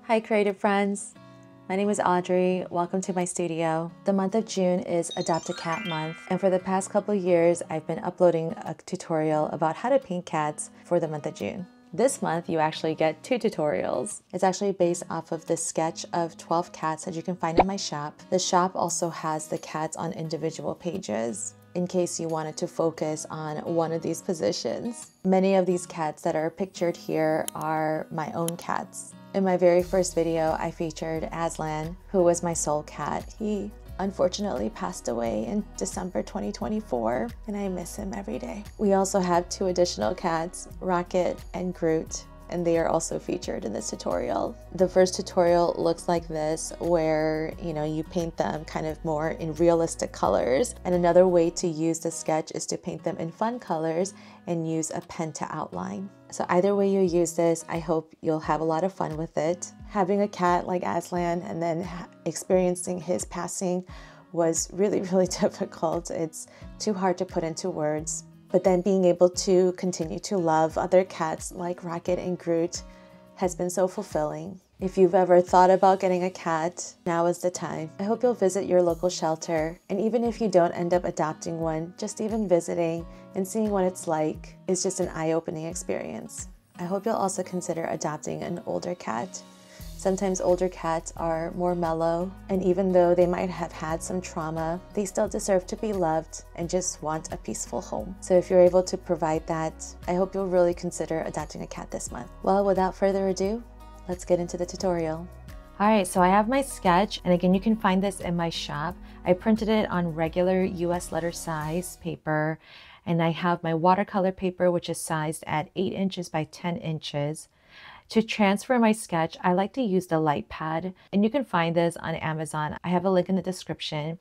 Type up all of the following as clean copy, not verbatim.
Hi creative friends, my name is Audrey. Welcome to my studio. The month of June is Adopt a Cat Month, and for the past couple years I've been uploading a tutorial about how to paint cats for the month of June. This month you actually get 2 tutorials. It's actually based off of this sketch of 12 cats that you can find in my shop. The shop also has the cats on individual pages in case you wanted to focus on one of these positions. Many of these cats that are pictured here are my own cats. In my very first video, I featured Aslan, who was my soul cat. He unfortunately passed away in December 2024, and I miss him every day. We also have 2 additional cats, Rocket and Groot, and they are also featured in this tutorial. The first tutorial looks like this, where you paint them kind of more in realistic colors. And another way to use the sketch is to paint them in fun colors and use a pen to outline. So either way you use this, I hope you'll have a lot of fun with it. Having a cat like Aslan and then experiencing his passing was really, really difficult. It's too hard to put into words. But then being able to continue to love other cats like Rocket and Groot has been so fulfilling. If you've ever thought about getting a cat, now is the time. I hope you'll visit your local shelter, and even if you don't end up adopting one, just even visiting and seeing what it's like is just an eye-opening experience. I hope you'll also consider adopting an older cat. Sometimes older cats are more mellow, and even though they might have had some trauma, they still deserve to be loved and just want a peaceful home. So if you're able to provide that, I hope you'll really consider adopting a cat this month. Well, without further ado, let's get into the tutorial. Alright, so I have my sketch, and again, you can find this in my shop. I printed it on regular US letter size paper, and I have my watercolor paper, which is sized at 8 inches by 10 inches. To transfer my sketch, I like to use the light pad, and you can find this on Amazon. I have a link in the description.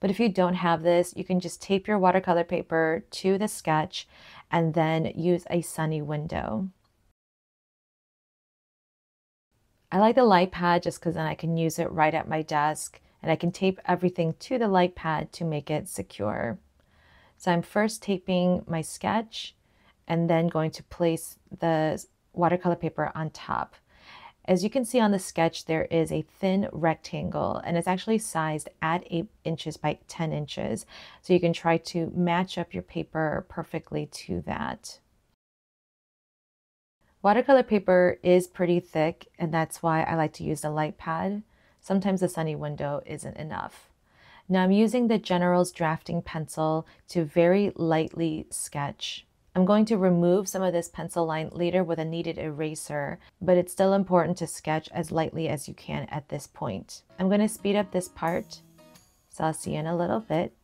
But if you don't have this, you can just tape your watercolor paper to the sketch and then use a sunny window. I like the light pad just because then I can use it right at my desk, and I can tape everything to the light pad to make it secure. So I'm first taping my sketch and then going to place the watercolor paper on top. As you can see on the sketch, there is a thin rectangle, and it's actually sized at 8 inches by 10 inches. So you can try to match up your paper perfectly to that. Watercolor paper is pretty thick, and that's why I like to use the light pad. Sometimes the sunny window isn't enough. Now I'm using the General's drafting pencil to very lightly sketch. I'm going to remove some of this pencil line later with a kneaded eraser, but it's still important to sketch as lightly as you can at this point. I'm going to speed up this part, so I'll see you in a little bit.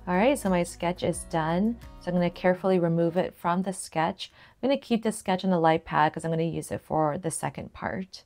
Alright, so my sketch is done. So I'm going to carefully remove it from the sketch. I'm going to keep the sketch on the light pad because I'm going to use it for the second part.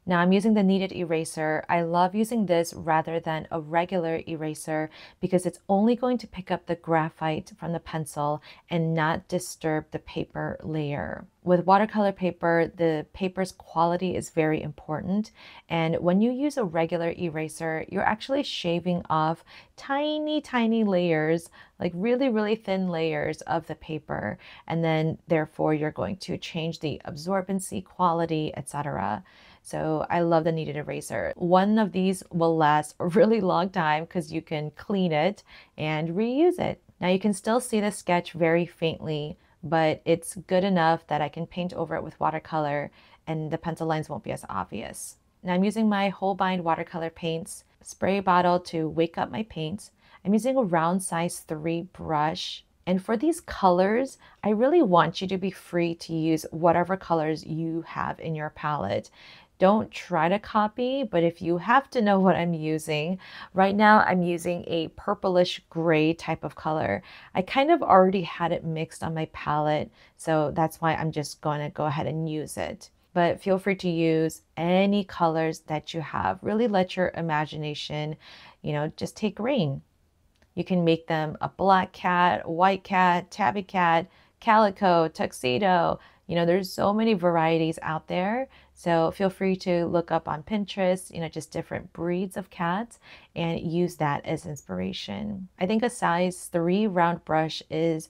Now I'm using the kneaded eraser. I love using this rather than a regular eraser because it's only going to pick up the graphite from the pencil and not disturb the paper layer. With watercolor paper, the paper's quality is very important, and when you use a regular eraser, you're actually shaving off tiny, tiny layers, like really, really thin layers of the paper, and then therefore you're going to change the absorbency, quality, etc. So I love the kneaded eraser. One of these will last a really long time because you can clean it and reuse it. Now you can still see the sketch very faintly, but it's good enough that I can paint over it with watercolor and the pencil lines won't be as obvious. Now I'm using my Holbein watercolor paints, spray bottle to wake up my paints. I'm using a round size 3 brush. And for these colors, I really want you to be free to use whatever colors you have in your palette. Don't try to copy, but if you have to know what I'm using, right now I'm using a purplish gray type of color. I kind of already had it mixed on my palette, so that's why I'm just going to go ahead and use it. but feel free to use any colors that you have. Really let your imagination, just take reign. You can make them a black cat, white cat, tabby cat, calico, tuxedo. There's so many varieties out there. So feel free to look up on Pinterest, just different breeds of cats and use that as inspiration. I think a size 3 round brush is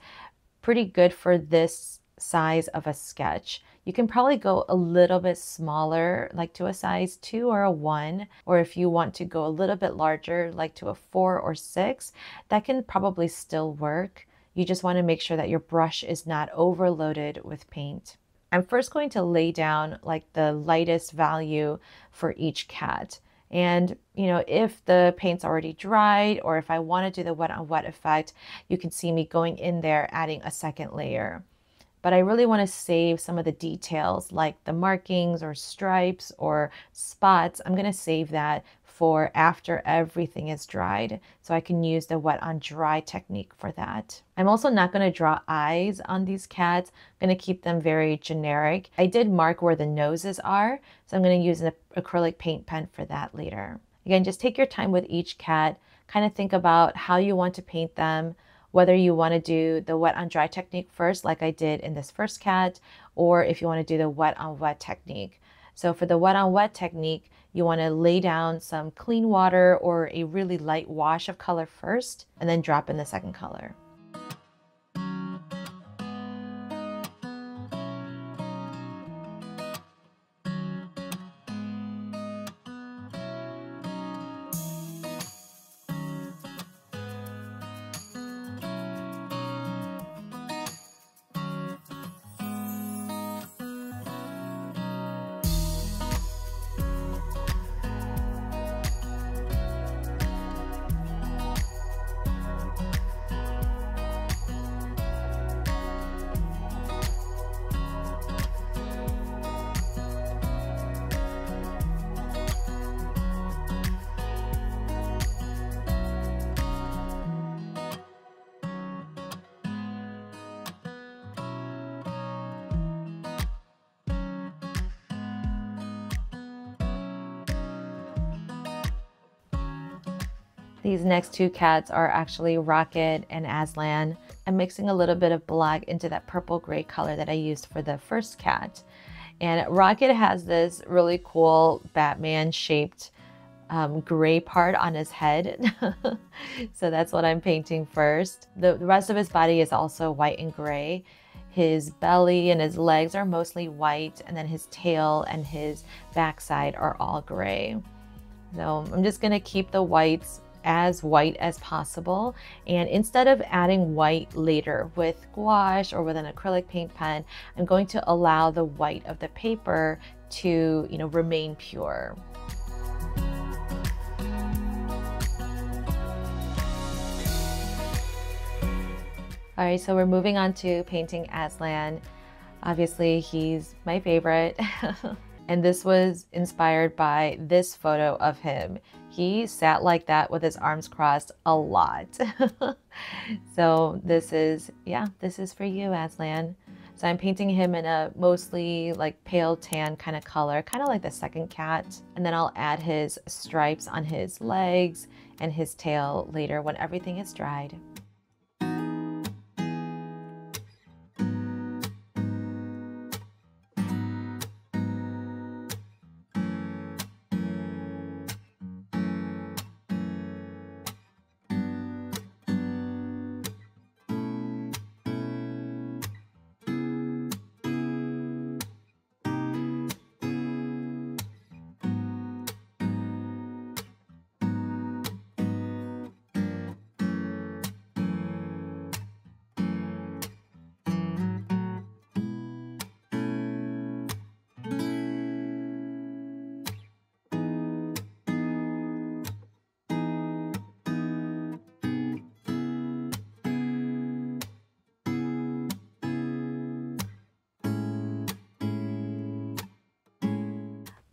pretty good for this size of a sketch. You can probably go a little bit smaller, like to a size 2 or a 1, or if you want to go a little bit larger, like to a 4 or 6, that can probably still work. You just want to make sure that your brush is not overloaded with paint. I'm first going to lay down like the lightest value for each cat. And, if the paint's already dried or if I want to do the wet on wet effect, you can see me going in there, adding a second layer. But I really want to save some of the details like the markings or stripes or spots. I'm going to save that for after everything is dried, so I can use the wet on dry technique for that. I'm also not going to draw eyes on these cats. I'm going to keep them very generic. I did mark where the noses are, so I'm going to use an acrylic paint pen for that later. Again, just take your time with each cat, kind of think about how you want to paint them, whether you want to do the wet on dry technique first, like I did in this first cat, or if you want to do the wet on wet technique. So for the wet on wet technique, you want to lay down some clean water or a really light wash of color first, and then drop in the second color. These next two cats are actually Rocket and Aslan. I'm mixing a little bit of black into that purple gray color that I used for the first cat. And Rocket has this really cool Batman shaped gray part on his head. So that's what I'm painting first. The rest of his body is also white and gray. His belly and his legs are mostly white, and then his tail and his backside are all gray. So I'm just gonna keep the whites as white as possible, and instead of adding white later with gouache or with an acrylic paint pen, I'm going to allow the white of the paper to remain pure. All right, so we're moving on to painting Aslan. Obviously he's my favorite. And this was inspired by this photo of him. He sat like that with his arms crossed a lot. So this is for you, Aslan. So I'm painting him in a mostly like pale tan kind of color, kind of like the second cat. And then I'll add his stripes on his legs and his tail later when everything is dried.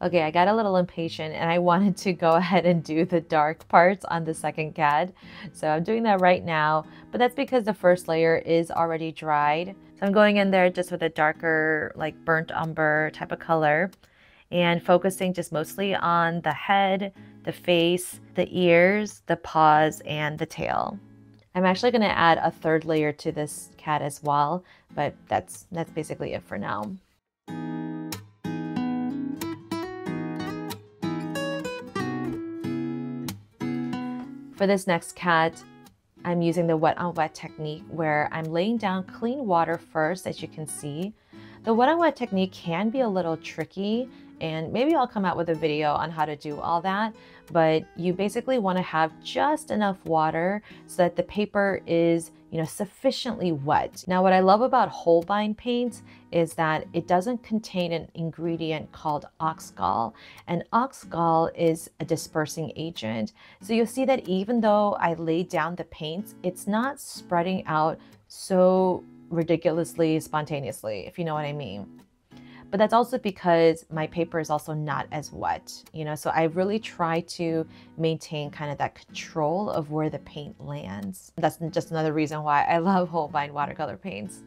Okay, I got a little impatient and I wanted to go ahead and do the dark parts on the second cat. So I'm doing that right now, but that's because the first layer is already dried. So I'm going in there just with a darker, like burnt umber type of color and focusing just mostly on the head, the face, the ears, the paws, and the tail. I'm actually going to add a third layer to this cat as well, but that's basically it for now. For this next cat, I'm using the wet on wet technique where I'm laying down clean water first, as you can see. The wet on wet technique can be a little tricky, and maybe I'll come out with a video on how to do all that, but you basically want to have just enough water so that the paper is, sufficiently wet. Now, what I love about Holbein paints is that it doesn't contain an ingredient called oxgall, and oxgall is a dispersing agent. So you'll see that even though I laid down the paints, it's not spreading out so ridiculously spontaneously, if you know what I mean. But that's also because my paper is also not as wet, so I really try to maintain kind of that control of where the paint lands. That's just another reason why I love Holbein watercolor paints.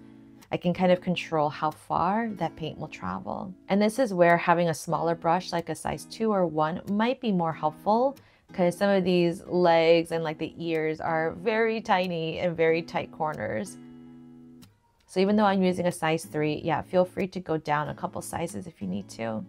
I can kind of control how far that paint will travel. And this is where having a smaller brush like a size 2 or 1 might be more helpful, because some of these legs and like the ears are very tiny and very tight corners. So even though I'm using a size 3, yeah, feel free to go down a couple sizes if you need to.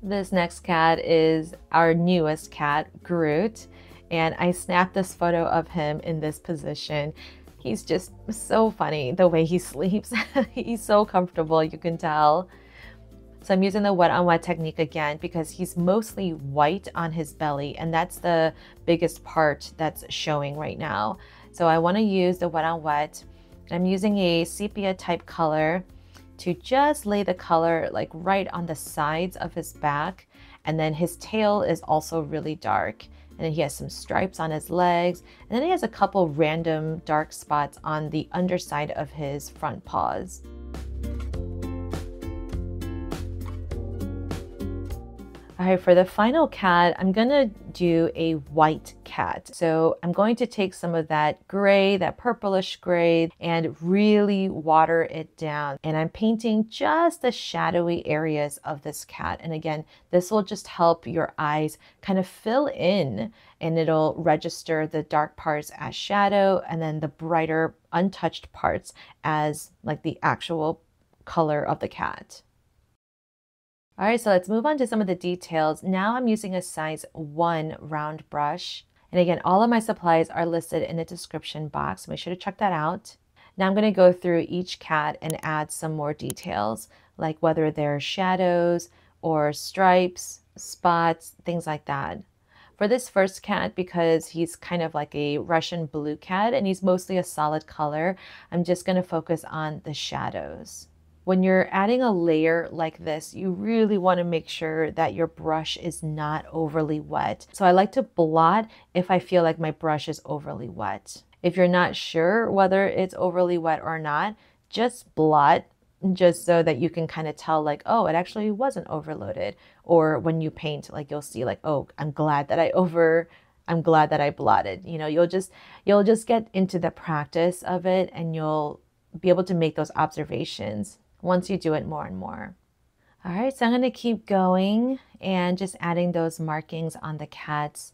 This next cat is our newest cat, Groot, and I snapped this photo of him in this position. He's just so funny the way he sleeps. He's so comfortable, you can tell. So I'm using the wet on wet technique again because he's mostly white on his belly, and that's the biggest part that's showing right now. So I want to use the wet on wet. I'm using a sepia type color to just lay the color like right on the sides of his back. And then his tail is also really dark. And then he has some stripes on his legs. And then he has a couple random dark spots on the underside of his front paws. All right, for the final cat, I'm gonna do a white cat. So I'm going to take some of that gray, that purplish gray, and really water it down. And I'm painting just the shadowy areas of this cat. And again, this will just help your eyes kind of fill in, and it'll register the dark parts as shadow and then the brighter untouched parts as like the actual color of the cat. All right, so let's move on to some of the details. Now I'm using a size 1 round brush. And again, all of my supplies are listed in the description box, so make sure to check that out. Now I'm gonna go through each cat and add some more details, like whether they're shadows or stripes, spots, things like that. For this first cat, because he's kind of like a Russian blue cat and he's mostly a solid color, I'm just gonna focus on the shadows. When you're adding a layer like this, you really want to make sure that your brush is not overly wet. So I like to blot if I feel like my brush is overly wet. If you're not sure whether it's overly wet or not, just blot, just so that you can kind of tell like, oh, it actually wasn't overloaded. Or when you paint, like you'll see like, oh, I'm glad that I I'm glad that I blotted. You know, you'll just get into the practice of it, and you'll be able to make those observations once you do it more and more. All right, so I'm going to keep going and just adding those markings on the cats.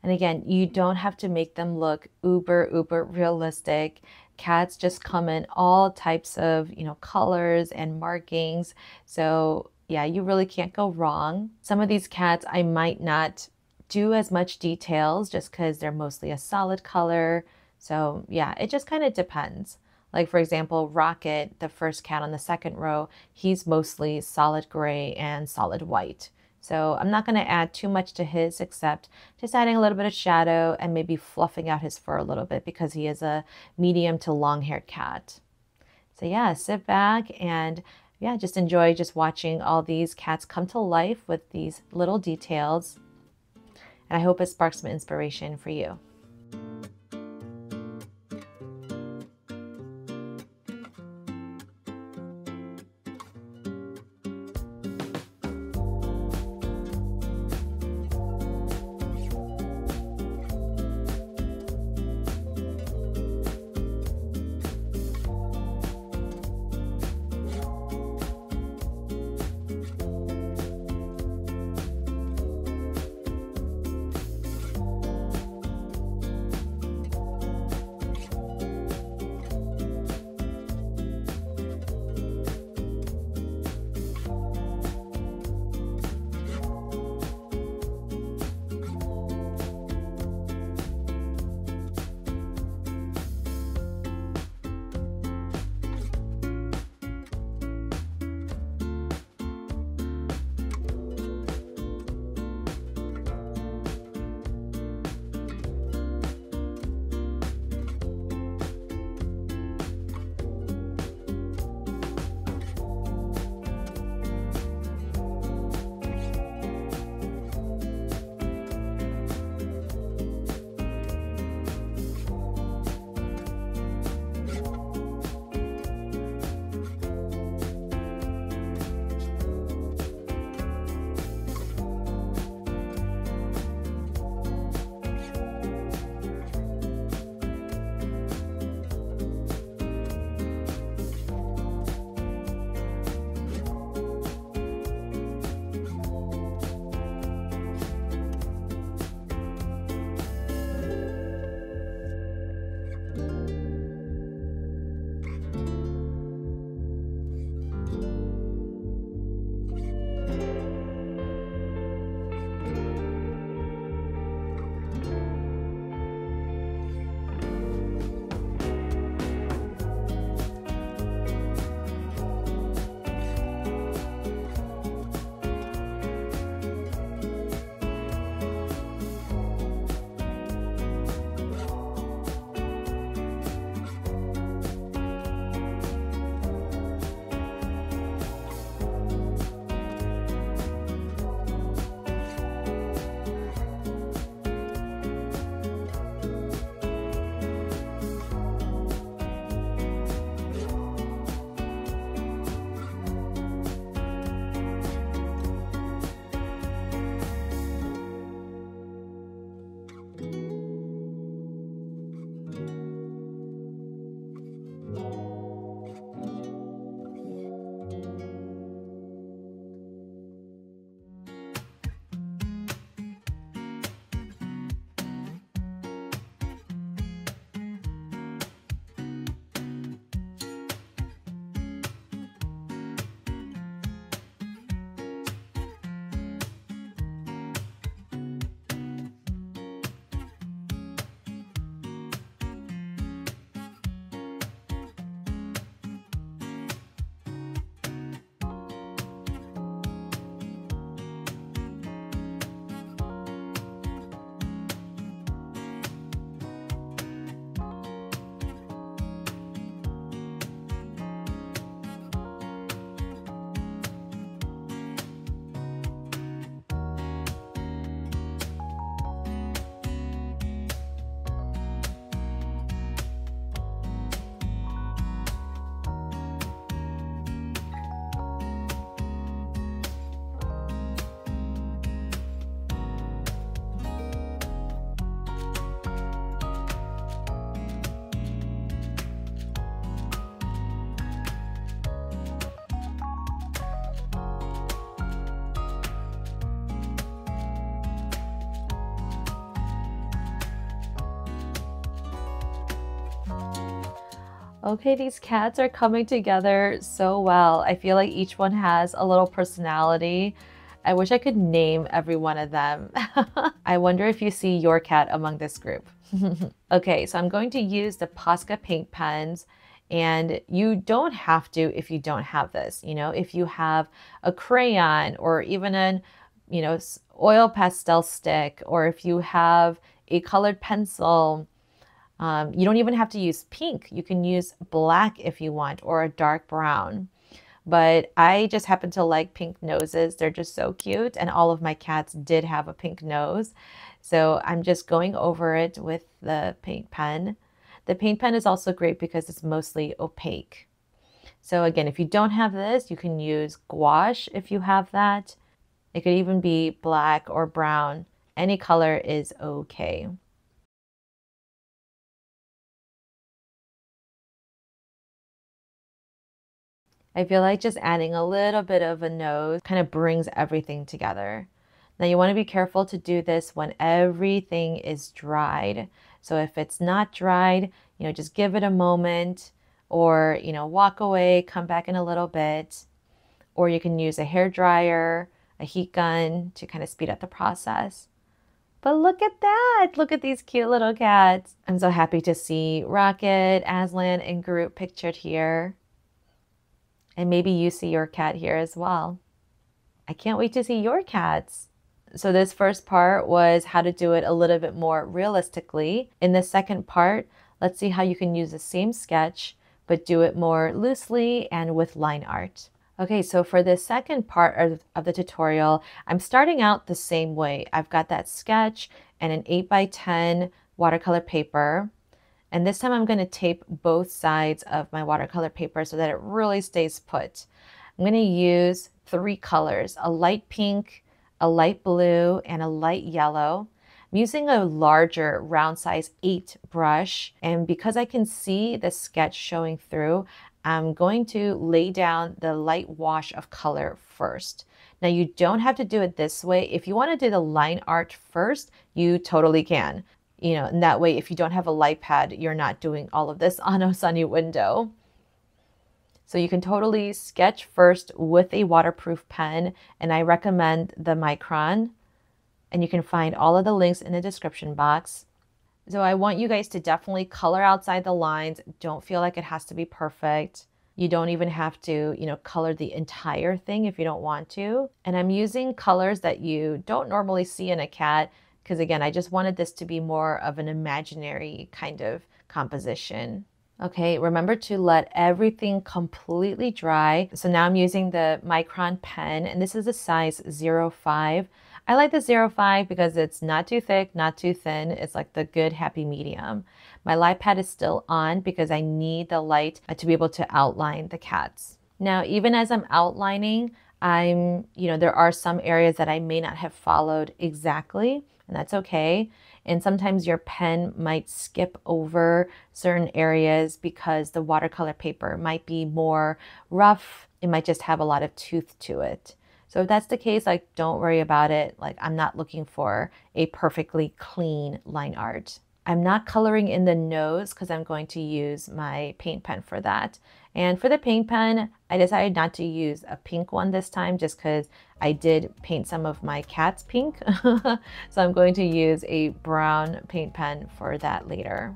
And again, you don't have to make them look uber realistic. Cats just come in all types of, you know, colors and markings. So yeah, you really can't go wrong. Some of these cats, I might not do as much details just because they're mostly a solid color. So yeah, it just kind of depends. Like for example, Rocket, the first cat on the second row, he's mostly solid gray and solid white. So I'm not going to add too much to his, except just adding a little bit of shadow and maybe fluffing out his fur a little bit because he is a medium to long-haired cat. So yeah, sit back and yeah, just enjoy just watching all these cats come to life with these little details. And I hope it sparks some inspiration for you. Okay, these cats are coming together so well. I feel like each one has a little personality. I wish I could name every one of them. I wonder if you see your cat among this group. Okay, so I'm going to use the Posca paint pens, and you don't have to if you don't have this. You know, if you have a crayon or even an, oil pastel stick, or if you have a colored pencil, you don't even have to use pink. You can use black if you want, or a dark brown. But I just happen to like pink noses. They're just so cute. And all of my cats did have a pink nose. So I'm just going over it with the paint pen. The paint pen is also great because it's mostly opaque. So again, if you don't have this, you can use gouache if you have that. It could even be black or brown. Any color is okay. I feel like just adding a little bit of a nose kind of brings everything together. Now you want to be careful to do this when everything is dried. So if it's not dried, just give it a moment, or, walk away, come back in a little bit, or you can use a hair dryer, a heat gun to kind of speed up the process. But look at that. Look at these cute little cats. I'm so happy to see Rocket, Aslan, and Groot pictured here. And maybe you see your cat here as well. I can't wait to see your cats. So this first part was how to do it a little bit more realistically. In the second part, let's see how you can use the same sketch, but do it more loosely and with line art. Okay, so for the second part of the tutorial, I'm starting out the same way. I've got that sketch and an 8x10 watercolor paper. And this time I'm going to tape both sides of my watercolor paper so that it really stays put. I'm going to use 3 colors, a light pink, a light blue, and a light yellow. I'm using a larger round size 8 brush, and because I can see the sketch showing through, I'm going to lay down the light wash of color first. Now you don't have to do it this way. If you want to do the line art first, you totally can. And that way, if you don't have a light pad, you're not doing all of this on a sunny window. So you can totally sketch first with a waterproof pen, and I recommend the Micron. And you can find all of the links in the description box. So I want you guys to definitely color outside the lines. Don't feel like it has to be perfect. You don't even have to, color the entire thing if you don't want to. And I'm using colors that you don't normally see in a cat, because again, I just wanted this to be more of an imaginary kind of composition. Okay, remember to let everything completely dry. So now I'm using the Micron pen, and this is a size 05. I like the 05 because it's not too thick, not too thin. It's like the good happy medium. My light pad is still on because I need the light to be able to outline the cats. Now, even as I'm outlining, there are some areas that I may not have followed exactly, and that's okay. And sometimes your pen might skip over certain areas because the watercolor paper might be more rough. It might just have a lot of tooth to it. So if that's the case, don't worry about it. I'm not looking for a perfectly clean line art. I'm not coloring in the nose because I'm going to use my paint pen for that. And for the paint pen, I decided not to use a pink one this time just because I did paint some of my cats pink. So I'm going to use a brown paint pen for that later.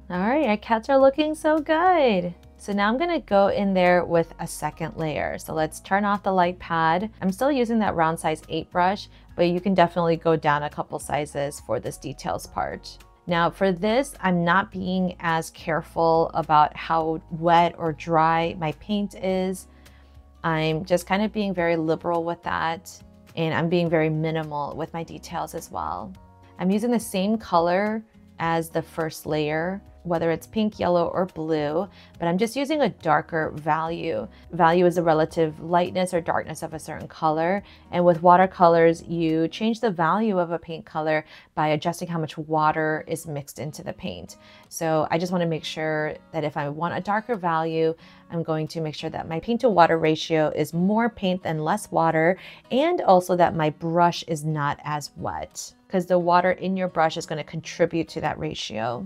All right, our cats are looking so good. So now I'm gonna go in there with a second layer. So let's turn off the light pad. I'm still using that round size 8 brush, but you can definitely go down a couple sizes for this details part. Now for this, I'm not being as careful about how wet or dry my paint is. I'm just kind of being very liberal with that, and I'm being very minimal with my details as well. I'm using the same color as the first layer, whether it's pink, yellow, or blue, but I'm just using a darker value. Value is the relative lightness or darkness of a certain color. And with watercolors, you change the value of a paint color by adjusting how much water is mixed into the paint. So I just want to make sure that if I want a darker value, I'm going to make sure that my paint to water ratio is more paint than less water, and also that my brush is not as wet, because the water in your brush is going to contribute to that ratio.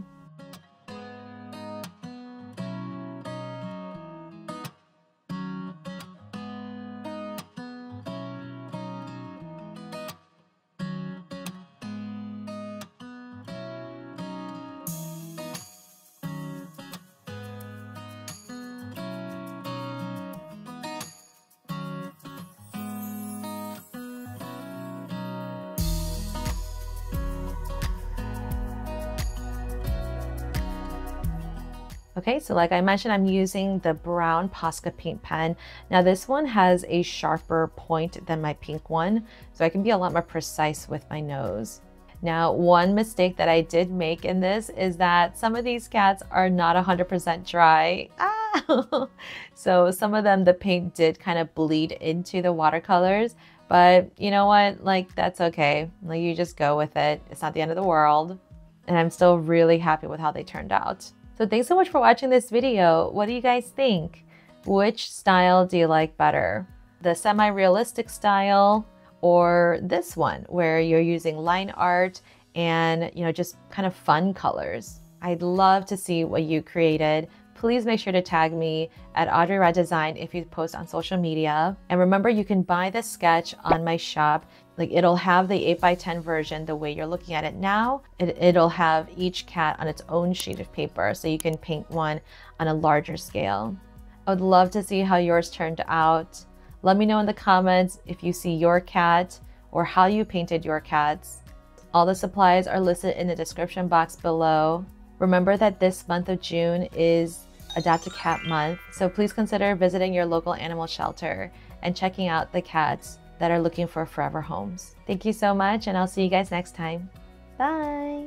Okay, so like I mentioned, I'm using the brown Posca paint pen. Now this one has a sharper point than my pink one, so I can be a lot more precise with my nose. Now, one mistake that I did make in this is that some of these cats are not 100% dry. So some of them, the paint did kind of bleed into the watercolors, but you know what? Like, that's okay. Like, you just go with it. It's not the end of the world. And I'm still really happy with how they turned out. So thanks so much for watching this video. What do you guys think? Which style do you like better? The semi-realistic style or this one where you're using line art and, you know, just kind of fun colors? I'd love to see what you created. Please make sure to tag me at Audrey Ra Design if you post on social media. And remember, you can buy this sketch on my shop. Like, it'll have the 8x10 version the way you're looking at it now. It'll have each cat on its own sheet of paper, so you can paint one on a larger scale. I would love to see how yours turned out. Let me know in the comments if you see your cat or how you painted your cats. All the supplies are listed in the description box below. Remember that this month of June is Adopt a Cat Month, so please consider visiting your local animal shelter and checking out the cats that are looking for forever homes. Thank you so much, and I'll see you guys next time. Bye!